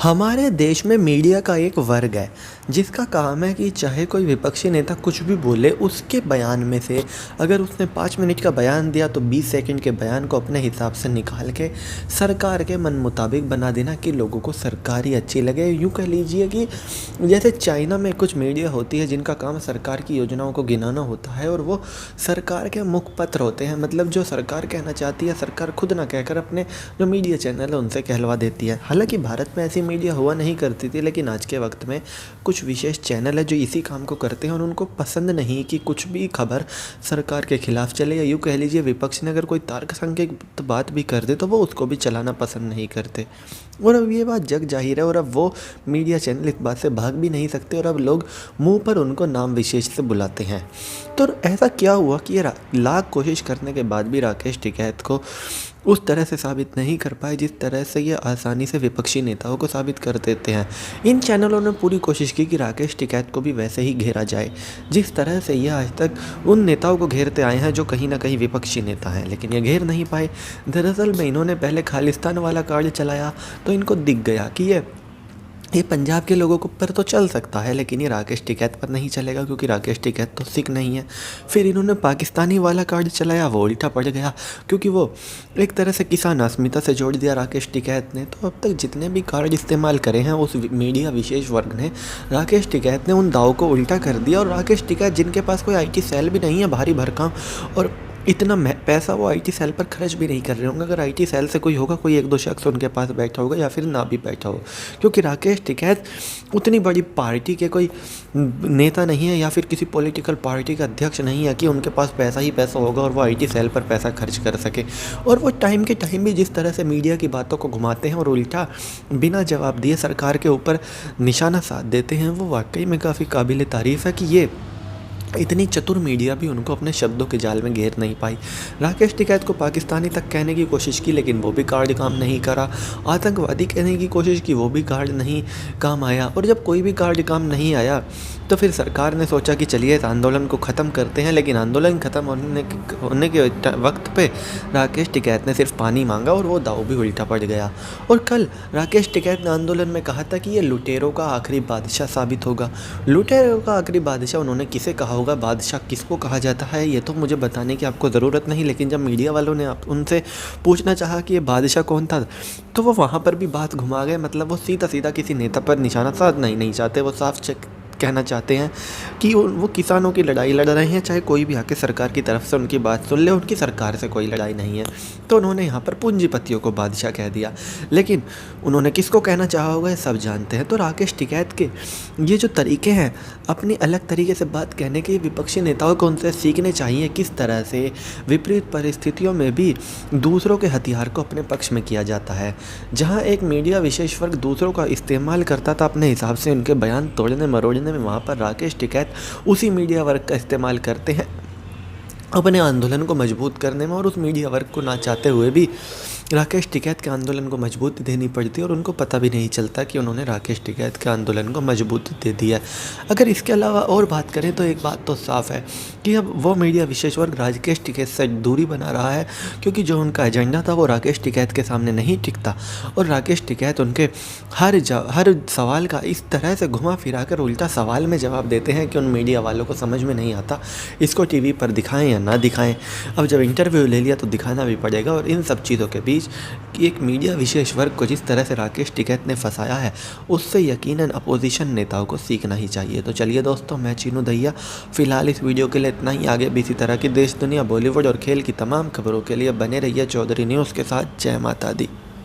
हमारे देश में मीडिया का एक वर्ग है जिसका काम है कि चाहे कोई विपक्षी नेता कुछ भी बोले, उसके बयान में से अगर उसने 5 मिनट का बयान दिया तो 20 सेकंड के बयान को अपने हिसाब से निकाल के सरकार के मन मुताबिक बना देना कि लोगों को सरकार ही अच्छी लगे। यूँ कह लीजिए कि जैसे चाइना में कुछ मीडिया होती है जिनका काम सरकार की योजनाओं को गिनाना होता है और वो सरकार के मुखपत्र होते हैं, मतलब जो सरकार कहना चाहती है सरकार खुद ना कहकर अपने जो मीडिया चैनल है उनसे कहलवा देती है। हालांकि भारत में ऐसी मीडिया हुआ नहीं करती थी, लेकिन आज के वक्त में कुछ विशेष चैनल है जो इसी काम को करते हैं और उनको पसंद नहीं कि कुछ भी खबर सरकार के खिलाफ चले, या यूँ कह लीजिए विपक्ष ने अगर कोई तर्कसंगत बात भी कर दे तो वो उसको भी चलाना पसंद नहीं करते। और अब ये बात जग जाहिर है और अब वो मीडिया चैनल इस बात से भाग भी नहीं सकते और अब लोग मुंह पर उनको नाम विशेष से बुलाते हैं। तो ऐसा क्या हुआ कि ये लाख कोशिश करने के बाद भी राकेश टिकैत को उस तरह से साबित नहीं कर पाए जिस तरह से ये आसानी से विपक्षी नेताओं को साबित कर देते हैं। इन चैनलों ने पूरी कोशिश की कि राकेश टिकैत को भी वैसे ही घेरा जाए जिस तरह से ये आज तक उन नेताओं को घेरते आए हैं जो कहीं ना कहीं विपक्षी नेता हैं, लेकिन ये घेर नहीं पाए। दरअसल में इन्होंने पहले खालिस्तान वाला कार्ड चलाया तो इनको दिख गया कि ये पंजाब के लोगों को पर तो चल सकता है, लेकिन ये राकेश टिकैत पर नहीं चलेगा क्योंकि राकेश टिकैत तो सिख नहीं है। फिर इन्होंने पाकिस्तानी वाला कार्ड चलाया, वो उल्टा पड़ गया क्योंकि वो एक तरह से किसान अस्मिता से जोड़ दिया राकेश टिकैत ने। तो अब तक जितने भी कार्ड इस्तेमाल करे हैं उस मीडिया विशेष वर्ग ने, राकेश टिकैत ने उन दावों को उल्टा कर दिया। और राकेश टिकैत जिनके पास कोई IT सेल भी नहीं है भारी भरकम, और इतना पैसा वो IT सेल पर खर्च भी नहीं कर रहे होंगे। अगर IT सेल से कोई होगा, कोई 1-2 शख्स उनके पास बैठा होगा या फिर ना भी बैठा हो, क्योंकि राकेश टिकैत उतनी बड़ी पार्टी के कोई नेता नहीं है या फिर किसी पॉलिटिकल पार्टी का अध्यक्ष नहीं है कि उनके पास पैसा ही पैसा होगा और वो IT सेल पर पैसा खर्च कर सके। और वो टाइम के टाइम भी जिस तरह से मीडिया की बातों को घुमाते हैं और उल्टा बिना जवाब दिए सरकार के ऊपर निशाना साध देते हैं, वो वाकई में काफ़ी काबिल तारीफ़ है कि ये इतनी चतुर मीडिया भी उनको अपने शब्दों के जाल में घेर नहीं पाई। राकेश टिकैत को पाकिस्तानी तक कहने की कोशिश की लेकिन वो भी कार्ड काम नहीं करा। आतंकवादी कहने की कोशिश की, वो भी कार्ड नहीं काम आया। और जब कोई भी कार्ड काम नहीं आया तो फिर सरकार ने सोचा कि चलिए इस आंदोलन को ख़त्म करते हैं, लेकिन आंदोलन ख़त्म होने के वक्त पे राकेश टिकैत ने सिर्फ पानी मांगा और वो दाव भी उल्टा पड़ गया। और कल राकेश टिकैत ने आंदोलन में कहा था कि ये लुटेरों का आखिरी बादशाह साबित होगा। लुटेरों का आखिरी बादशाह उन्होंने किसे कहा होगा, बादशाह किसको कहा जाता है ये तो मुझे बताने की आपको ज़रूरत नहीं, लेकिन जब मीडिया वालों ने उनसे पूछना चाहा कि ये बादशाह कौन था तो वो वहाँ पर भी बात घुमा गए। मतलब वो सीधा सीधा किसी नेता पर निशाना साधना ही नहीं चाहते, वो साफ कहना चाहते हैं कि वो किसानों की लड़ाई लड़ रहे हैं, चाहे कोई भी आके सरकार की तरफ से उनकी बात सुन ले, उनकी सरकार से कोई लड़ाई नहीं है। तो उन्होंने यहाँ पर पूंजीपतियों को बादशाह कह दिया, लेकिन उन्होंने किसको कहना चाहा होगा ये सब जानते हैं। तो राकेश टिकैत के ये जो तरीके हैं अपनी अलग तरीके से बात कहने के, विपक्षी नेताओं को उनसे सीखने चाहिए किस तरह से विपरीत परिस्थितियों में भी दूसरों के हथियार को अपने पक्ष में किया जाता है। जहाँ एक मीडिया विशेष वर्ग दूसरों का इस्तेमाल करता था अपने हिसाब से उनके बयान तोड़ने मरोड़ने में, वहाँ पर राकेश टिकैत उसी मीडिया वर्ग का इस्तेमाल करते हैं अपने आंदोलन को मजबूत करने में। और उस मीडिया वर्ग को ना चाहते हुए भी राकेश टिकैत के आंदोलन को मजबूती देनी पड़ती है और उनको पता भी नहीं चलता कि उन्होंने राकेश टिकैत के आंदोलन को मजबूती दे दी है। अगर इसके अलावा और बात करें तो एक बात तो साफ़ है कि अब वो मीडिया विशेष वर्ग राकेश टिकैत से दूरी बना रहा है, क्योंकि जो उनका एजेंडा था वो राकेश टिकैत के सामने नहीं टिकता। और राकेश टिकैत उनके हर सवाल का इस तरह से घुमा फिरा कर उल्टा सवाल में जवाब देते हैं कि उन मीडिया वालों को समझ में नहीं आता इसको TV पर दिखाएं या ना दिखाएं। अब जब इंटरव्यू ले लिया तो दिखाना भी पड़ेगा। और इन सब चीज़ों के बीच कि एक मीडिया विशेष वर्ग को जिस तरह से राकेश टिकैत ने फंसाया है, उससे यकीनन अपोजिशन नेताओं को सीखना ही चाहिए। तो चलिए दोस्तों, मैं चीनू दहिया फ़िलहाल इस वीडियो के लिए इतना ही। आगे भी इसी तरह की देश दुनिया, बॉलीवुड और खेल की तमाम खबरों के लिए बने रहिए चौधरी न्यूज़ के साथ। जय माता दी।